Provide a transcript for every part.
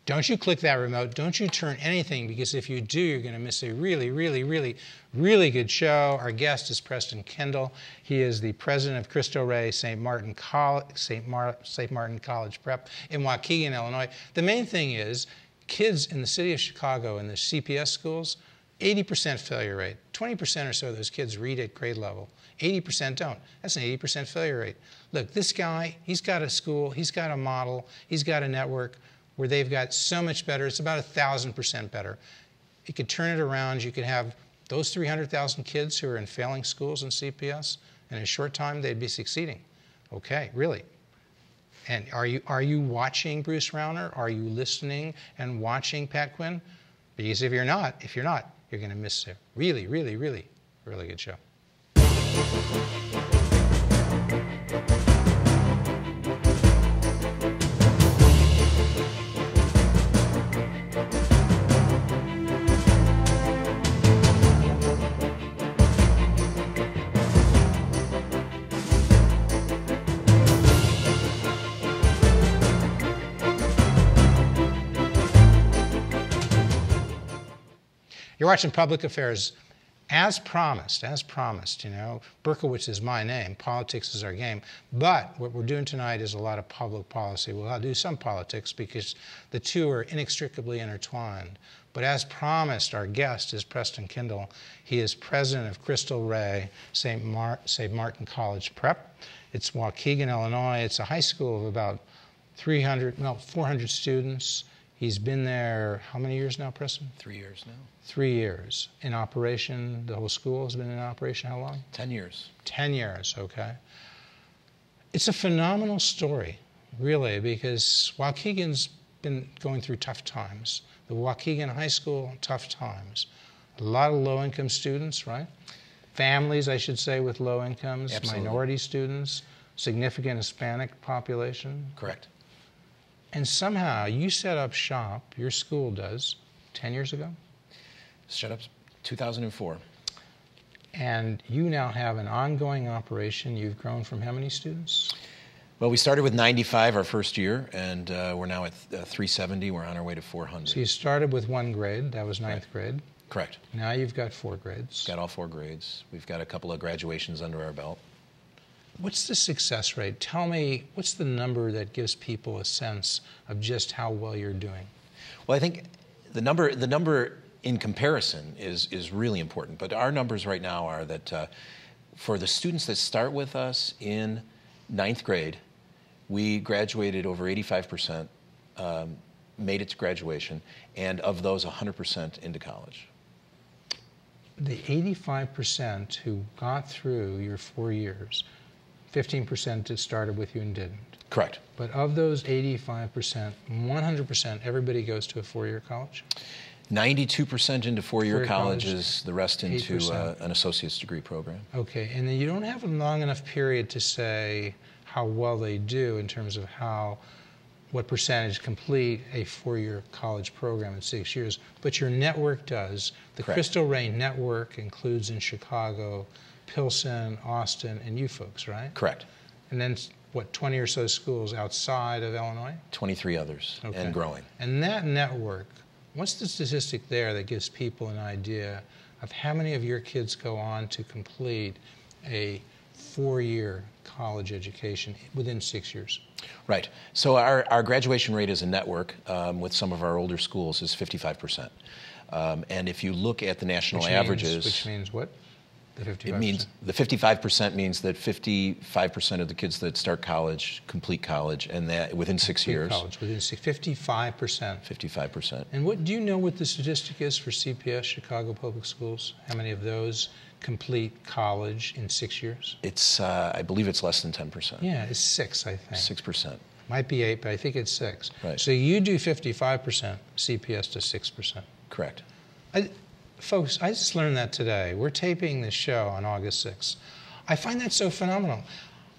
Don't you click that remote. Don't you turn anything, because if you do, you're going to miss a really, really, really, really good show. Our guest is Preston Kendall. He is the president of Cristo Rey St. Martin College Prep in Waukegan, Illinois. The main thing is kids in the city of Chicago in the CPS schools, 80% failure rate. 20% or so of those kids read at grade level. 80% don't. That's an 80% failure rate. Look, this guy, he's got a school, he's got a model, he's got a network where they've got so much better. It's about 1,000% better. You could turn it around. You could have those 300,000 kids who are in failing schools in CPS, and in a short time they'd be succeeding. Okay, really. And are you watching Bruce Rauner? Are you listening and watching Pat Quinn? Because if you're not, you're going to miss a really, really, really, really good show. You're watching Public Affairs. As promised, you know, Berkowitz is my name, politics is our game, but what we're doing tonight is a lot of public policy. We'll do some politics because the two are inextricably intertwined. But as promised, our guest is Preston Kendall. He is president of Cristo Rey St. Martin College Prep. It's Waukegan, Illinois. It's a high school of about 400 students. He's been there how many years now, Preston? 3 years now. 3 years. In operation, the whole school has been in operation how long? 10 years. 10 years, okay. It's a phenomenal story, really, because Waukegan's been going through tough times. The Waukegan High School, tough times. A lot of low-income students, right? Families, I should say, with low incomes, Absolutely. Minority students, significant Hispanic population. Correct. And somehow you set up shop, your school does, 10 years ago? Set up 2004. And you now have an ongoing operation. You've grown from how many students? Well, we started with 95 our first year, and we're now at 370. We're on our way to 400. So you started with one grade. That was ninth grade. Correct. Now you've got 4 grades. Got all 4 grades. We've got a couple of graduations under our belt. What's the success rate? Tell me, what's the number that gives people a sense of just how well you're doing? Well, I think the number in comparison is really important. But our numbers right now are that for the students that start with us in 9th grade, we graduated over 85%, made it to graduation, and of those, 100% into college. The 85% who got through your 4 years, 15% that started with you and didn't. Correct. But of those 85%, 100%, everybody goes to a 4-year college? 92% into 4-year college, colleges, the rest into an associate's degree program. Okay, and then you don't have a long enough period to say how well they do in terms of what percentage complete a 4-year college program in 6 years, but your network does. The Correct. Cristo Rey network includes in Chicago, Pilsen, Austin, and you folks, right? Correct. And then, what, 20 or so schools outside of Illinois? 23 others, Okay. and growing. And that network, what's the statistic there that gives people an idea of how many of your kids go on to complete a 4-year college education within 6 years? Right. So our graduation rate as a network with some of our older schools is 55%. And if you look at the national averages... Which means what? The 55%? It means the 55% means that 55% of the kids that start college complete college, and that within 6 years. College within 55%. 55%. And what do you know what the statistic is for CPS, Chicago Public Schools? How many of those complete college in 6 years? It's I believe it's less than 10%. Yeah, it's 6, I think. 6%. Might be 8, but I think it's 6. Right. So you do 55%, CPS does 6%. Correct. Folks, I just learned that today. We're taping this show on August 6th. I find that so phenomenal.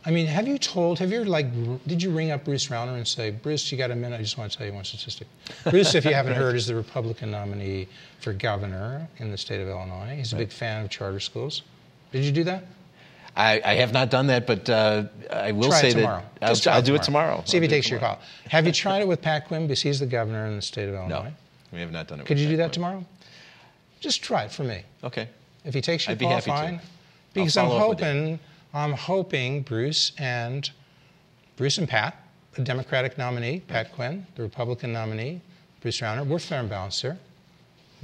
I mean, did you ring up Bruce Rauner and say, Bruce, you got a minute? I just want to tell you one statistic. Bruce, if you haven't heard, is the Republican nominee for governor in the state of Illinois. He's a big fan of charter schools. Did you do that? I have not done that, but I will Try say it tomorrow. that I'll do it tomorrow. See if he takes your call. Have you tried it with Pat Quinn, because he's the governor in the state of Illinois? No, we have not done it. Could you do that Quinn. tomorrow? Just try it for me. Okay. If he takes your I'd be call, happy fine. to. Because I'm hoping Bruce and Pat, the Democratic nominee, Pat Quinn, the Republican nominee, Bruce Rauner, we're fair and balanced here.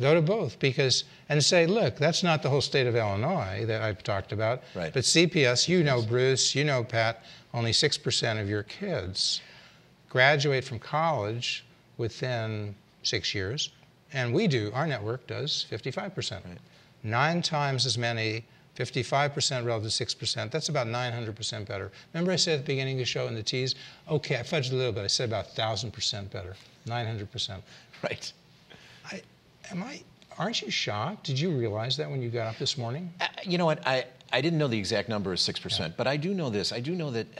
Go to both and say, look, that's not the whole state of Illinois that I've talked about. Right. But CPS, you know, Bruce, you know, Pat, only 6% of your kids graduate from college within 6 years. And our network does 55%. Right. 9 times as many, 55% relative to 6%. That's about 900% better. Remember I said at the beginning of the show in the tease, okay, I fudged a little bit. I said about 1,000% better, 900%. Right. Aren't you shocked? Did you realize that when you got up this morning? You know what? I didn't know the exact number is 6%, but I do know this. I do know that,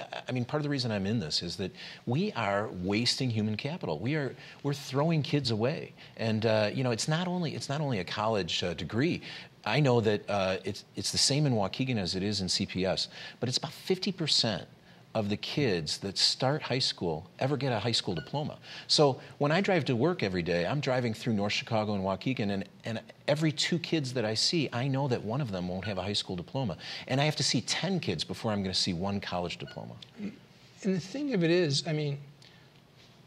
part of the reason I'm in this is that we are wasting human capital. We're throwing kids away. And, it's not only a college degree. I know that it's the same in Waukegan as it is in CPS, but it's about 50% of the kids that start high school ever get a high school diploma. So when I drive to work every day, I'm driving through North Chicago and Waukegan, and every 2 kids that I see, I know that one of them won't have a high school diploma. And I have to see 10 kids before I'm going to see 1 college diploma. And the thing of it is,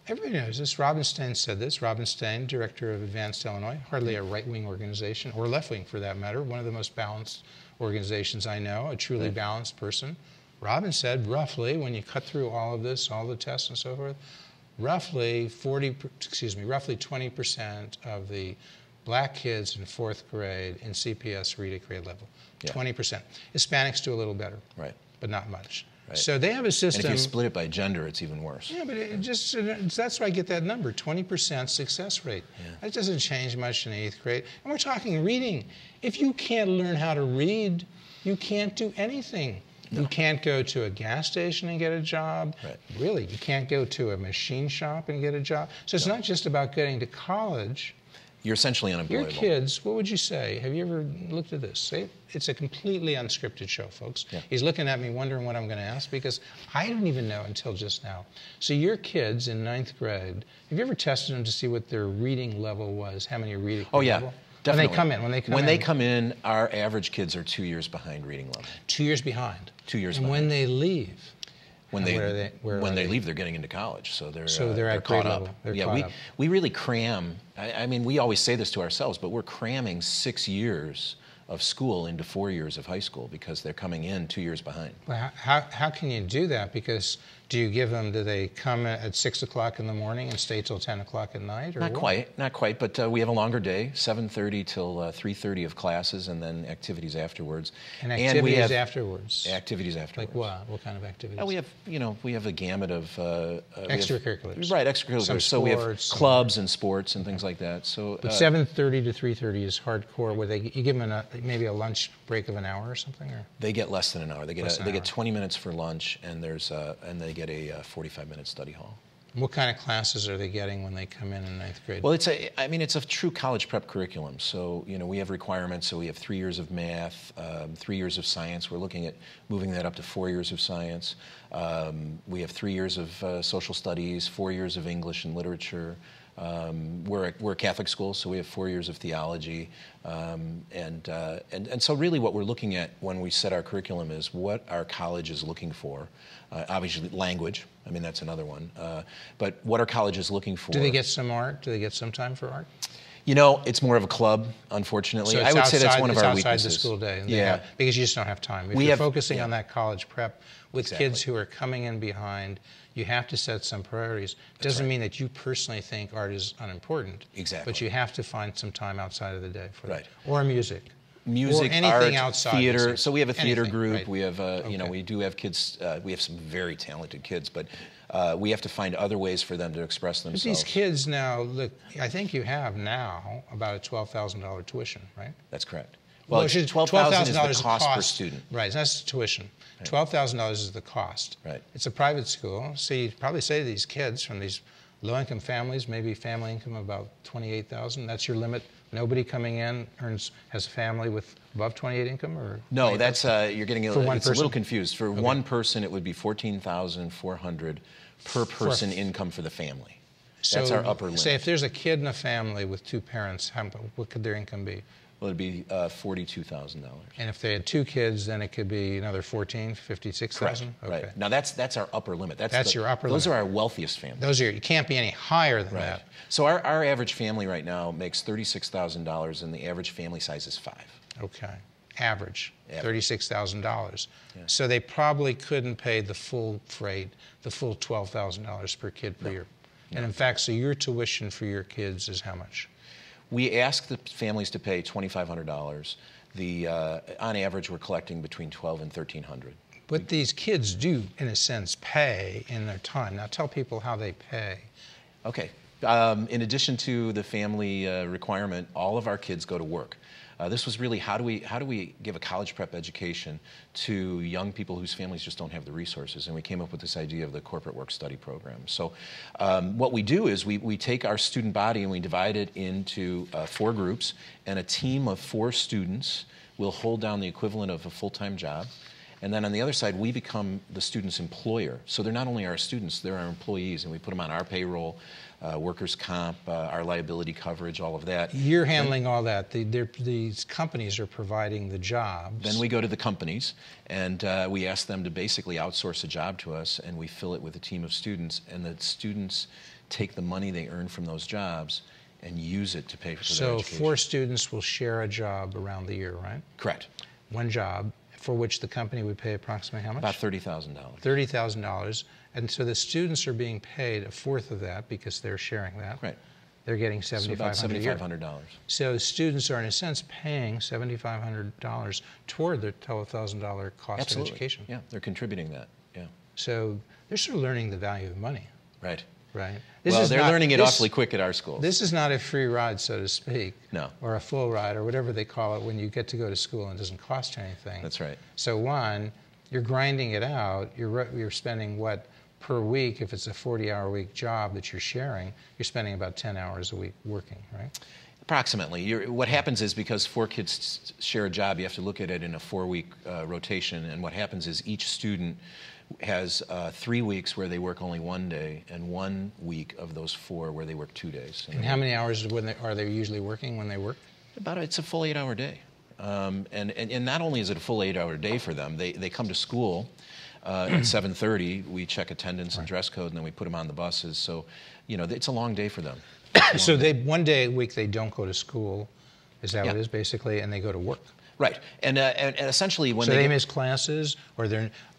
everybody knows this. Robin Stein said this. Robin Stein, director of Advanced Illinois, hardly a right-wing organization, or left-wing for that matter, one of the most balanced organizations I know, a truly balanced person. Robin said, roughly, when you cut through all of this, all the tests and so forth, roughly 20% of the black kids in 4th grade in CPS read at grade level. Yeah. 20%. Hispanics do a little better, right, but not much. Right. So they have a system. And if you split it by gender, it's even worse. Yeah, but that's why I get that number, 20% success rate. Yeah. That doesn't change much in 8th grade. And we're talking reading. If you can't learn how to read, you can't do anything. No. You can't go to a gas station and get a job. Right. Really, you can't go to a machine shop and get a job. So it's not just about getting to college. You're essentially unemployable. Your kids, what would you say? Have you ever looked at this? It's a completely unscripted show, folks. Yeah. He's looking at me wondering what I'm going to ask because I didn't even know until just now. So your kids in 9th grade, have you ever tested them to see what their reading level was? How many reading level? Yeah. Definitely. When they come in, our average kids are 2 years behind reading level. 2 years behind. 2 years and behind. when they leave, when they leave, they're getting into college, so they're at caught grade up. Level. They're caught up. We really cram. We always say this to ourselves, but we're cramming 6 years of school into 4 years of high school because they're coming in 2 years behind. Well, how can you do that? Because do they come at 6 o'clock in the morning and stay till 10 o'clock at night? Or not quite, but we have a longer day, 7:30 till 3:30 of classes, and then activities afterwards. And activities afterwards? Activities afterwards. Like what? What kind of activities? We have a gamut of... extracurriculars. Right, extracurriculars. So we have clubs and sports and things like that. So, but 7:30 to 3:30 is hardcore. You give them maybe a lunch break of an hour or something? Or? They get less than an hour. They get 20 minutes for lunch, and they get a 45-minute study hall. What kind of classes are they getting when they come in 9th grade? Well, it's a true college prep curriculum. So, we have requirements. So we have 3 years of math, 3 years of science. We're looking at moving that up to 4 years of science. We have 3 years of social studies, 4 years of English and literature. We're a Catholic school, so we have 4 years of theology, and so really what we're looking at when we set our curriculum is what our college is looking for. Obviously, language. That's another one. But what are colleges looking for? Do they get some art? Do they get some time for art? It's more of a club, unfortunately. So I would say that's one of our weaknesses. Outside the school day. Because you just don't have time. If you're focusing on that college prep with kids who are coming in behind, you have to set some priorities. Doesn't mean that you personally think art is unimportant. Exactly. But you have to find some time outside of the day for that. Or music. Music, or anything art, outside theater. music. So we have a theater group. Right. We have, we do have kids. We have some very talented kids, but we have to find other ways for them to express themselves. But these kids now, look, I think you have now about a $12,000 tuition, right? That's correct. Well, $12,000 is the cost per student. Right, that's tuition. $12,000 is the cost. Right. It's a private school, so you probably say to these kids from these Low-income families, maybe family income of about $28,000. That's your limit. Nobody coming in has a family with above 28 income, or no? That's you're getting for one it's person? a little confused. For one person, it would be $14,400 per person income for the family. That's our upper limit. Say if there's a kid in a family with two parents, what could their income be? Well, it'd be $42,000. And if they had two kids, then it could be another 14, 56,000. Okay. Right. Now that's our upper limit. That's your upper limit. Those are our wealthiest families. You can't be any higher than that. So our average family right now makes $36,000, and the average family size is 5. Okay. Average. $36,000. Yeah. So they probably couldn't pay the full freight, the full $12,000 per kid per year. No. And in fact, so your tuition for your kids is how much? We ask the families to pay $2,500. On average, we're collecting between $1,200 and $1,300. But these kids do, in a sense, pay in their time. Now tell people how they pay. Okay. In addition to the family requirement, all of our kids go to work. This was really how do we give a college prep education to young people whose families just don't have the resources, and we came up with this idea of the corporate work study program. So what we do is we take our student body and we divide it into 4 groups, and a team of 4 students will hold down the equivalent of a full-time job. And then on the other side, we become the student's employer. So they're not only our students, they're our employees, and we put them on our payroll, workers' comp, our liability coverage, all of that. You're handling all that. These companies are providing the jobs. Then we go to the companies, and we ask them to basically outsource a job to us, and we fill it with a team of students, and the students take the money they earn from those jobs and use it to pay for their education. So 4 students will share a job around the year, right? Correct. One job, for which the company would pay approximately how much? About $30,000. $30,000. And so the students are being paid a fourth of that because they're sharing that. Right. They're getting $7,500 a year. $7,500. So students are, in a sense, paying $7,500 toward their $12,000 cost of education. Yeah, they're contributing that. Yeah. So they're sort of learning the value of money. Right. Right. Well, they're learning it awfully quick at our schools. This is not a free ride, so to speak. No. Or a full ride, or whatever they call it when you get to go to school and it doesn't cost you anything. That's right. So one, you're grinding it out. You're spending what per week, if it's a 40-hour-a-week job that you're sharing, you're spending about 10 hours a week working, right? Approximately. What happens is because 4 kids share a job, you have to look at it in a 4-week rotation. And what happens is each student has 3 weeks where they work only 1 day, and 1 week of those 4 where they work 2 days. And how many hours are they usually working when they work? It's a full 8-hour day. And not only is it a full 8-hour day for them, they come to school at 7:30. We check attendance and dress code, and then we put them on the buses. So, it's a long day for them. So 1 day a week they don't go to school, is that what it is basically, and they go to work? Right, and essentially when they miss classes, or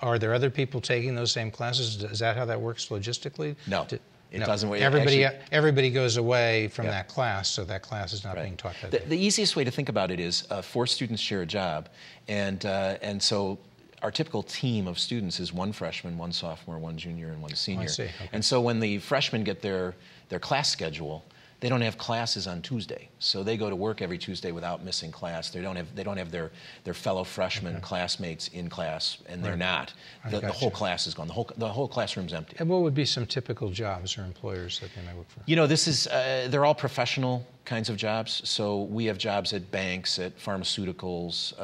are there other people taking those same classes? Is that how that works logistically? No, it doesn't. Everybody goes away from that class, so that class is not being taught that day. The easiest way to think about it is 4 students share a job, and so our typical team of students is 1 freshman, 1 sophomore, 1 junior, and 1 senior. I see. Okay. And so when the freshmen get their class schedule, they don't have classes on Tuesday, so they go to work every Tuesday without missing class. They don't have their fellow freshmen classmates in class, and they're not. The whole class is gone. The whole classroom's empty. And what would be some typical jobs or employers that they may work for? This is they're all professional kinds of jobs. So we have jobs at banks, at pharmaceuticals.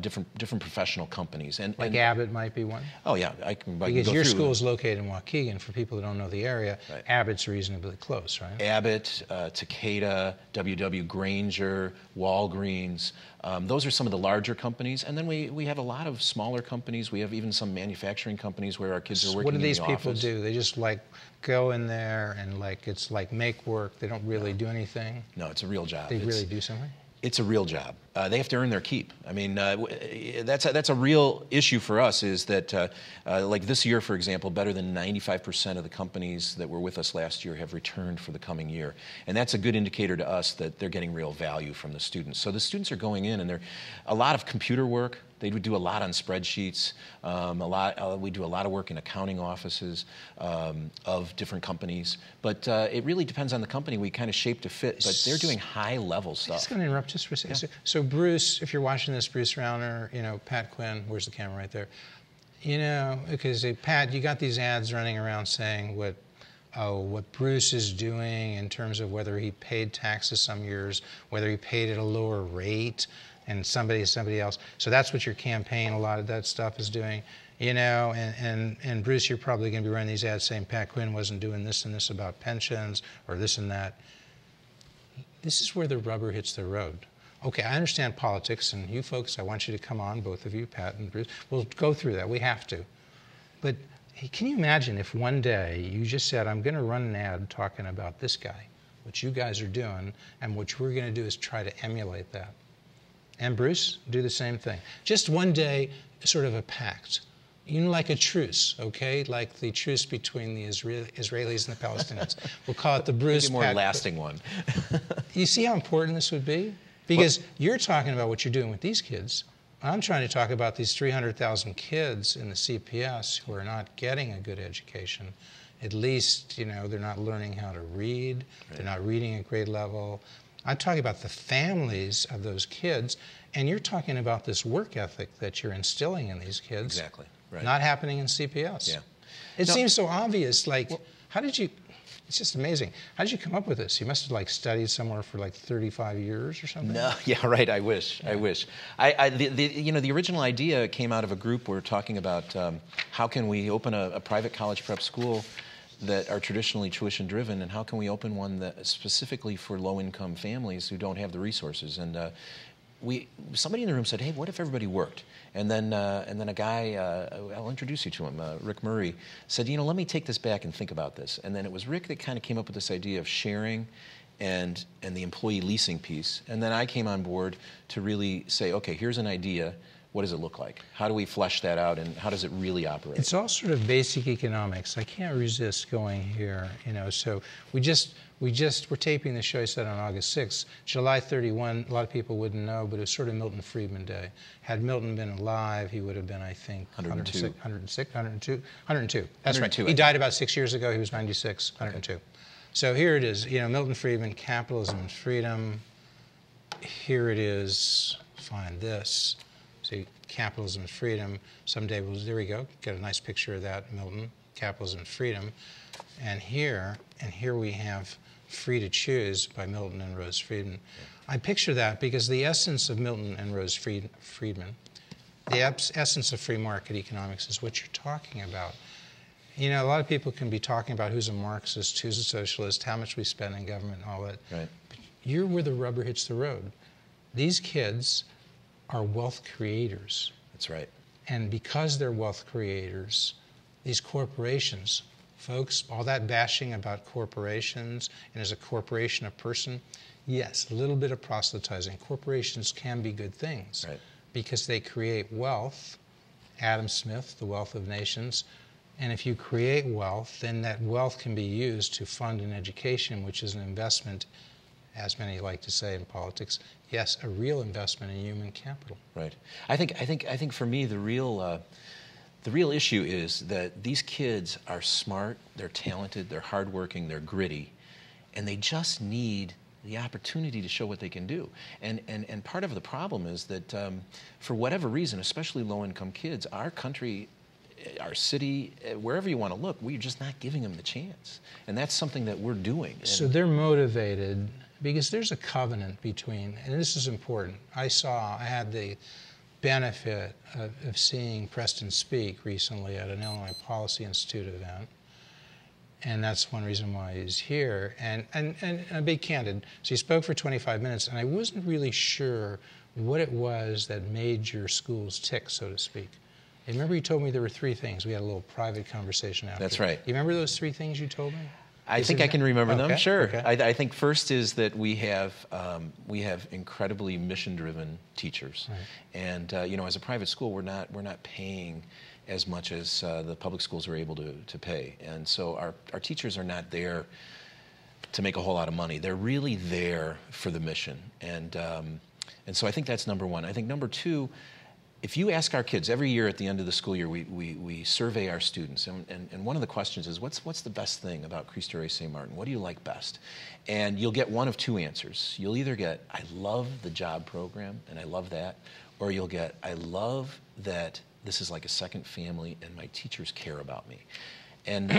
Different professional companies. And Abbott might be one? Oh, yeah. I can because your school is located in Waukegan. For people who don't know the area, Abbott's reasonably close, right? Abbott, Takeda, W.W. Granger, Walgreens. Those are some of the larger companies. And then we have a lot of smaller companies. We have even some manufacturing companies where our kids are working in the office. What do these people do? They just go in there and it's like make work. They don't really do anything? No, it's a real job. They really do something? It's a real job. They have to earn their keep. I mean, that's a real issue for us. Is that like this year, for example, better than 95% of the companies that were with us last year have returned for the coming year, and that's a good indicator to us that they're getting real value from the students. So the students are going in, and they're a lot of computer work. They would do a lot on spreadsheets. We do a lot of work in accounting offices of different companies. But it really depends on the company. We kind of shape to fit. But they're doing high-level stuff. I'm just going to interrupt just for a second. Yeah. So Bruce, if you're watching this, Bruce Rauner, Pat Quinn, where's the camera right there? Because Pat, you got these ads running around saying what what Bruce is doing in terms of whether he paid taxes some years, whether he paid at a lower rate, and somebody else. So that's what your campaign, a lot of that stuff is doing. You know, and Bruce, you're probably going to be running these ads saying Pat Quinn wasn't doing this and this about pensions or this and that. This is where the rubber hits the road. Okay, I understand politics, and you folks, I want you to come on, both of you, Pat and Bruce. We'll go through that. We have to. But hey, can you imagine if one day you just said, I'm going to run an ad talking about this guy, what you guys are doing, and what we're going to do is try to emulate that. And Bruce, do the same thing. Just one day, sort of a pact. You know, like a truce, okay? Like the truce between the Israelis and the Palestinians. We'll call it the Bruce Maybe a more pact. lasting one. You see how important this would be? Because you're talking about what you're doing with these kids. I'm trying to talk about these 300,000 kids in the CPS who are not getting a good education. At least, you know, they're not learning how to read. Right. They're not reading at grade level. I'm talking about the families of those kids. And you're talking about this work ethic that you're instilling in these kids. Exactly. Right. Not happening in CPS. Yeah. It seems so obvious. Like, how did you? It's just amazing. How did you come up with this? You must have like studied somewhere for like 35 years or something. No, yeah, right. I wish. Yeah. I wish. The original idea came out of a group. We're talking about how can we open a private college prep school that are traditionally tuition driven, and how can we open one that specifically for low income families who don't have the resources. And somebody in the room said, hey, what if everybody worked? And then a guy, I'll introduce you to him, Rick Murray, said, you know, let me take this back and think about this. And then it was Rick that kind of came up with this idea of sharing and the employee leasing piece. And then I came on board to really say, okay, here's an idea. What does it look like? How do we flesh that out, and how does it really operate? It's all sort of basic economics. I can't resist going here, you know. So we're taping the show, I said, on August 6th. July 31, a lot of people wouldn't know, but it was sort of Milton Friedman Day. Had Milton been alive, he would have been, I think, 102. That's 102, right. He died about 6 years ago. He was 96, 102. Okay. So here it is, you know, Milton Friedman, Capitalism and Freedom. Here it is, find this. See, Capitalism and Freedom. Someday, there we go. Get a nice picture of that, Milton, Capitalism and Freedom. And here we have Free to Choose by Milton and Rose Friedman. I picture that because the essence of Milton and Rose Friedman, the essence of free market economics is what you're talking about. You know, a lot of people can be talking about who's a Marxist, who's a socialist, how much we spend in government, and all that. Right. But you're where the rubber hits the road. These kids are wealth creators. That's right. And because they're wealth creators, these corporations, folks, all that bashing about corporations, and is a corporation a person? Yes, a little bit of proselytizing. Corporations can be good things, right, because they create wealth. Adam Smith, The Wealth of Nations. And if you create wealth, then that wealth can be used to fund an education, which is an investment, as many like to say in politics. Yes, a real investment in human capital. Right. I think for me the real issue is that these kids are smart, they're talented, they're hardworking, they're gritty, and they just need the opportunity to show what they can do. And part of the problem is that for whatever reason, especially low-income kids, our country, our city, wherever you want to look, we're just not giving them the chance. And that's something that we're doing. So they're motivated because there's a covenant between, and this is important. I had the benefit of seeing Preston speak recently at an Illinois Policy Institute event. And that's one reason why he's here. And I'll be candid. So he spoke for 25 minutes, and I wasn't really sure what it was that made your schools tick, so to speak. And remember you told me there were 3 things. We had a little private conversation after. That's right. You remember those 3 things you told me? I think I can remember them, sure. Okay. I think first is that we have incredibly mission-driven teachers. Right. And you know, as a private school, we're not paying as much as the public schools are able to pay. And so our teachers are not there to make a whole lot of money. They're really there for the mission. And so I think that's number one. I think number two, if you ask our kids, every year at the end of the school year, we survey our students. And one of the questions is, what's the best thing about Cristo Rey St. Martin? What do you like best? And you'll get one of 2 answers. You'll either get, I love the job program, and I love that. Or you'll get, I love that this is like a second family, and my teachers care about me. And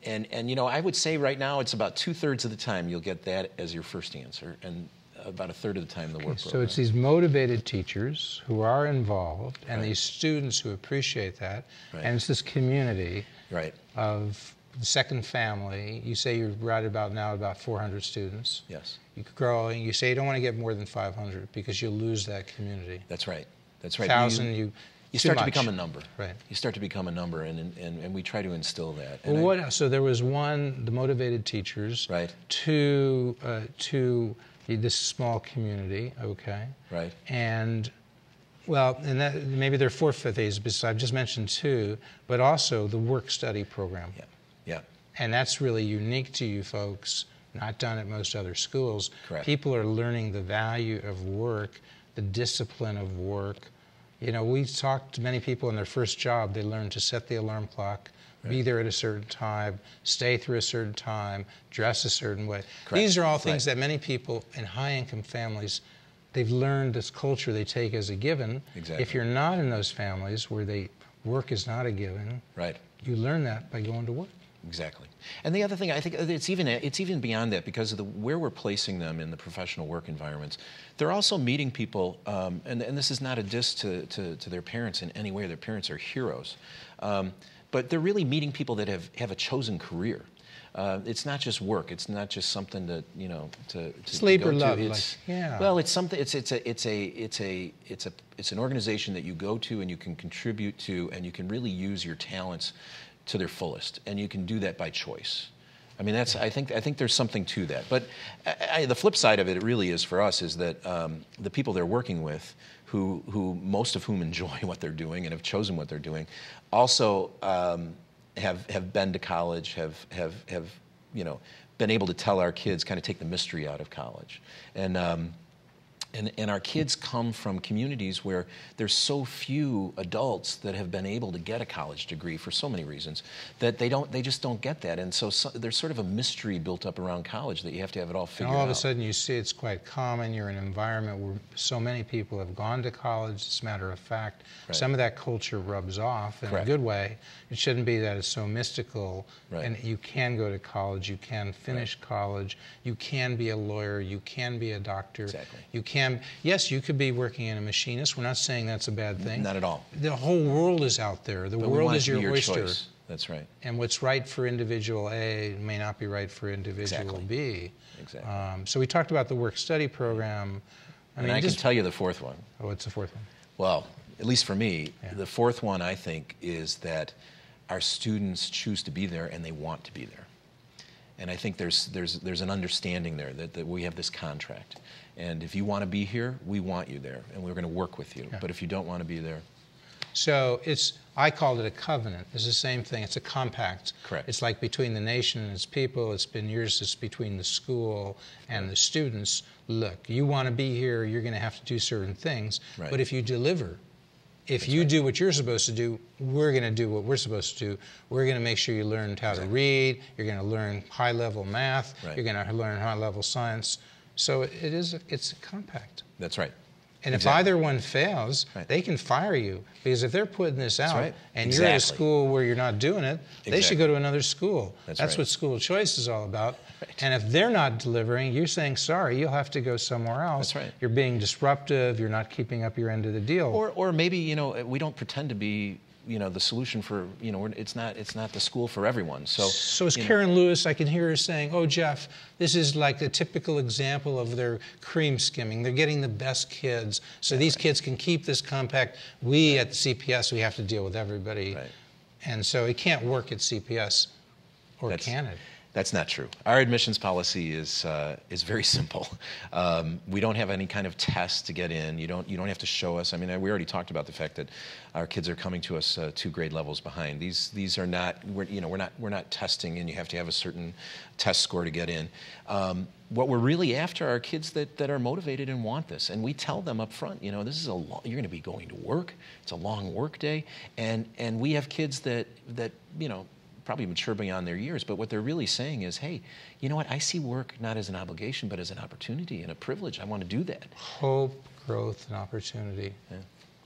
And you know, I would say right now it's about 2/3 of the time you'll get that as your first answer, and about 1/3 of the time the work program. So it's these motivated teachers who are involved, and Right. these students who appreciate that, Right. and it's this community Right. of the second family. You say you're right about now about 400 students. Yes. You're growing. You say you don't want to get more than 500 because you'll lose that community. That's right. That's right. 1,000, You too start to much. become a number. Right. You start to become a number, and we try to instill that. Well, And what? So there was one, the motivated teachers. Right. To this small community. Okay. Right. And well, and that maybe there are 4 fifth A's. Because I've just mentioned 2, but also the work-study program. Yeah. Yeah. And that's really unique to you folks. Not done at most other schools. Correct. People are learning the value of work, the discipline of work. You know, we talked to many people in their first job. They learn to set the alarm clock, be there at a certain time, stay through a certain time, dress a certain way. Correct. These are all things Right. that many people in high-income families, they've learned this culture they take as a given. Exactly. If you're not in those families where work is not a given, Right. you learn that by going to work. Exactly. And the other thing, I think it's even beyond that, because of where we're placing them in the professional work environments. They're also meeting people, and this is not a diss to their parents in any way. Their parents are heroes. But they're really meeting people that have a chosen career. It's not just work. It's not just something to Sleep go or love. to. Well, it's something. It's an organization that you go to and you can contribute to, and you can really use your talents to their fullest, and you can do that by choice. I mean, I think there's something to that. But the flip side of it really is for us is that the people they're working with, who most of whom enjoy what they're doing and have chosen what they're doing, also have been to college, have been able to tell our kids, kind of take the mystery out of college, and our kids come from communities where there's so few adults that have been able to get a college degree for so many reasons that they just don't get that. And so there's sort of a mystery built up around college that you have to have it all figured out. And all of a sudden you see it's quite common. You're in an environment where so many people have gone to college. As a matter of fact, Right. some of that culture rubs off in Correct. a good way. It shouldn't be that it's so mystical. Right. And you can go to college. You can finish college. You can be a lawyer. You can be a doctor. Exactly. You can. Yes, you could be working in a machinist. We're not saying that's a bad thing. Not at all. The whole world is out there. The But we world want it is to be your oyster. choice. That's right. And what's right for individual A may not be right for individual Exactly. B. Exactly. So we talked about the work-study program. And I can tell you the fourth one. Oh, what's the fourth one? Well, at least for me, Yeah. the fourth one, I think, is that our students choose to be there and they want to be there. And I think there's an understanding there that we have this contract. And if you want to be here, we want you there, and we're going to work with you. Yeah. But if you don't want to be there, So I called it a covenant. It's the same thing. It's a compact. Correct. It's like between the nation and its people. It's been years. It's between the school and the students. Look, you want to be here, you're going to have to do certain things. Right. But if you deliver, if you do what you're supposed to do, we're going to do what we're supposed to do. We're going to make sure you learned how to read. You're going to learn high-level math. Right. You're going to learn high-level science. So it's a compact. That's right. And Exactly. if either one fails, Right. they can fire you. Because if they're putting this out right. and you're at a Exactly. school where you're not doing it, they should Exactly. go to another school. That's That's right. what school choice is all about. Right. And if they're not delivering, you're saying, sorry, you'll have to go somewhere else. That's right. You're being disruptive. You're not keeping up your end of the deal. Or maybe, we don't pretend to be, the solution for, it's not the school for everyone. So as Karen Lewis, I can hear her saying, oh, Jeff, this is like a typical example of their cream skimming. They're getting the best kids. So these kids can keep this compact. We at the CPS, we have to deal with everybody. Right. And so it can't work at CPS, or can it? That's not true. Our admissions policy is very simple. We don't have any kind of test to get in. You don't have to show us. I mean, we already talked about the fact that our kids are coming to us 2 grade levels behind. These are not we're not testing, and you have to have a certain test score to get in. What we're really after are kids that are motivated and want this, and we tell them up front. This is you're going to be going to work. It's a long work day, and we have kids that probably mature beyond their years, but what they're really saying is, hey, you know what? I see work not as an obligation, but as an opportunity and a privilege. I want to do that. Hope, growth, and opportunity. Yeah.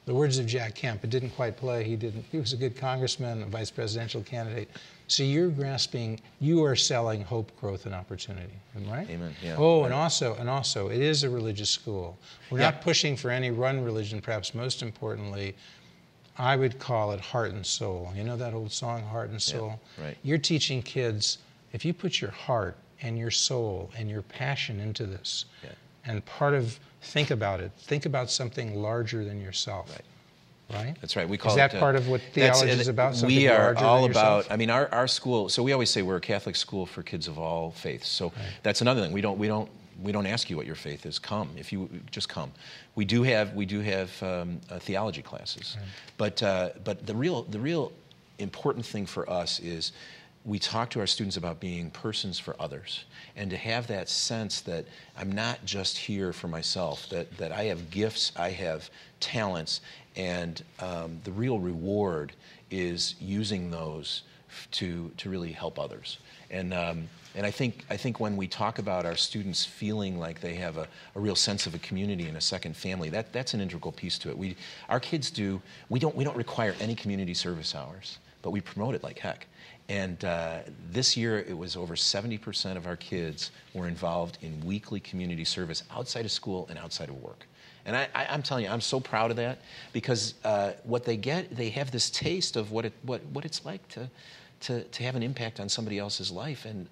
the words of Jack Kemp, it didn't quite play. He was a good congressman, a vice presidential candidate. So you're grasping, you are selling hope, growth, and opportunity, right? Amen. Yeah. Oh, right. and also, it is a religious school. We're not pushing for any run religion. Perhaps most importantly, I would call it heart and soul. You know that old song, Heart and Soul? Yeah, right. You're teaching kids, if you put your heart and your soul and your passion into this, and think about it. Think about something larger than yourself. Right. Right? That's right. We call is that part of what theology is about? We are all about, yourself? I mean, our school, so we always say we're a Catholic school for kids of all faiths. So that's another thing. We don't ask you what your faith is. Come. If you just come. We do have theology classes. Right. But the real important thing for us is we talk to our students about being persons for others, and to have that sense that I'm not just here for myself, that I have gifts, I have talents, and the real reward is using those to really help others. And I think when we talk about our students feeling like they have a real sense of a community and a second family, that's an integral piece to it. Our kids we don't require any community service hours, but we promote it like heck. And this year, it was over 70% of our kids were involved in weekly community service outside of school and outside of work. And I'm telling you, I'm so proud of that, because what they get, they have this taste of what it's like to have an impact on somebody else's life, and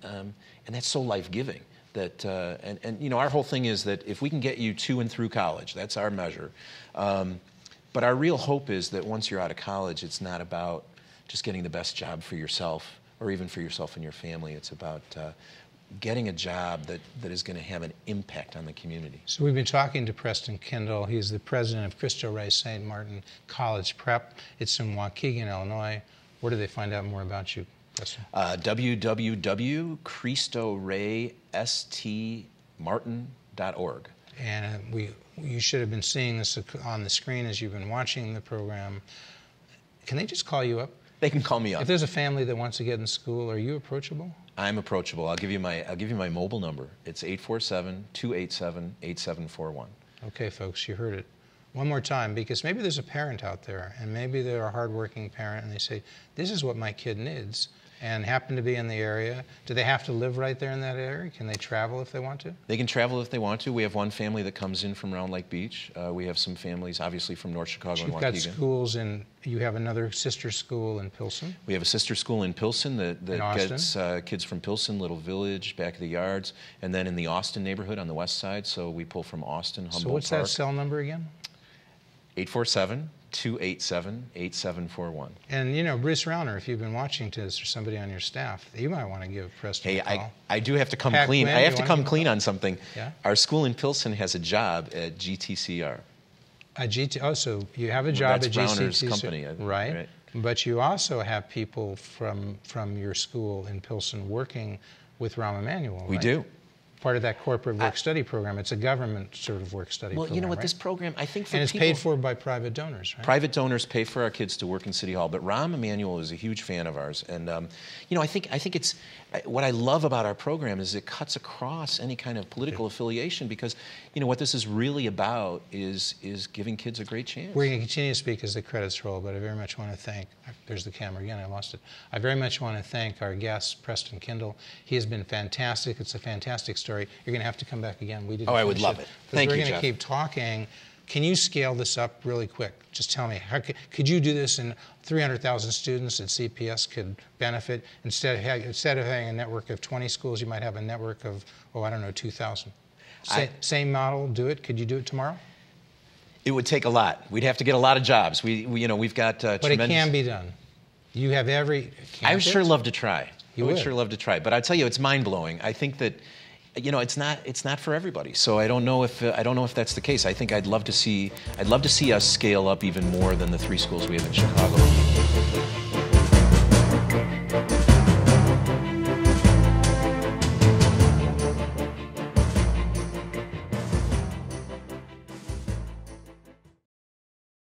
that's so life-giving. That and you know, our whole thing is that if we can get you to and through college, that's our measure. But our real hope is that once you're out of college, it's not about just getting the best job for yourself, or even for yourself and your family. It's about getting a job that is going to have an impact on the community. So we've been talking to Preston Kendall. He's the president of Cristo Rey St. Martin College Prep. It's in Waukegan, Illinois. Where do they find out more about you, Preston? www.cristoreystmartin.org. And you should have been seeing this on the screen as you've been watching the program. Can they just call you up? They can call me up. If there's a family that wants to get in school, are you approachable? I'm approachable. I'll give you my mobile number. It's 847-287-8741. Okay, folks, you heard it. One more time, because maybe there's a parent out there, and maybe they're a hardworking parent, and they say, this is what my kid needs, and happen to be in the area. Do they have to live right there in that area? Can they travel if they want to? They can travel if they want to. We have one family that comes in from Round Lake Beach. We have some families, obviously, from North Chicago and Waukegan. You've got schools you have another sister school in Pilsen? We have a sister school in Pilsen that gets kids from Pilsen, Little Village, back of the yards, and then in the Austin neighborhood on the west side. So we pull from Austin, Humboldt Park. So what's that cell number again? 847-287-8741. And, you know, Bruce Rauner, if you've been watching this, or somebody on your staff, you might want to give Preston a call. I do have to come Pat clean. Quinn, I have to come clean on something. Yeah? Our school in Pilsen has a job at GTCR. So you have a job at GTCR. Rauner's company. Right. But you also have people from your school in Pilsen working with Rahm Emanuel, right? We do. Part of that corporate work-study program. It's a government sort of work-study program, Well, you know what, right? this program, I think for And it's people, paid for by private donors, right? Private donors pay for our kids to work in City Hall, but Rahm Emanuel is a huge fan of ours. And, you know, I think it's, what I love about our program is it cuts across any kind of political affiliation, because, you know, what this is really about is giving kids a great chance. We're going to continue to speak as the credits roll, but I very much want to thank, there's the camera again, I lost it. I very much want to thank our guest, Preston Kendall. He has been fantastic. It's a fantastic story. You're going to have to come back again. We didn't I would finish love it. Thank you, you, We're going to keep talking. Can you scale this up really quick? Just tell me, how could you do this in 300,000 students that CPS could benefit? Instead of having a network of 20 schools, you might have a network of, 2,000. Same model, do it. Could you do it tomorrow? It would take a lot. We'd have to get a lot of jobs. We've got But tremendous... it can be done. You have every... I would sure love to try. I would sure love to try. But I tell you, it's mind-blowing. I think that, you know, it's not for everybody. So I don't know if that's the case. I think I'd love to see us scale up even more than the 3 schools we have in Chicago.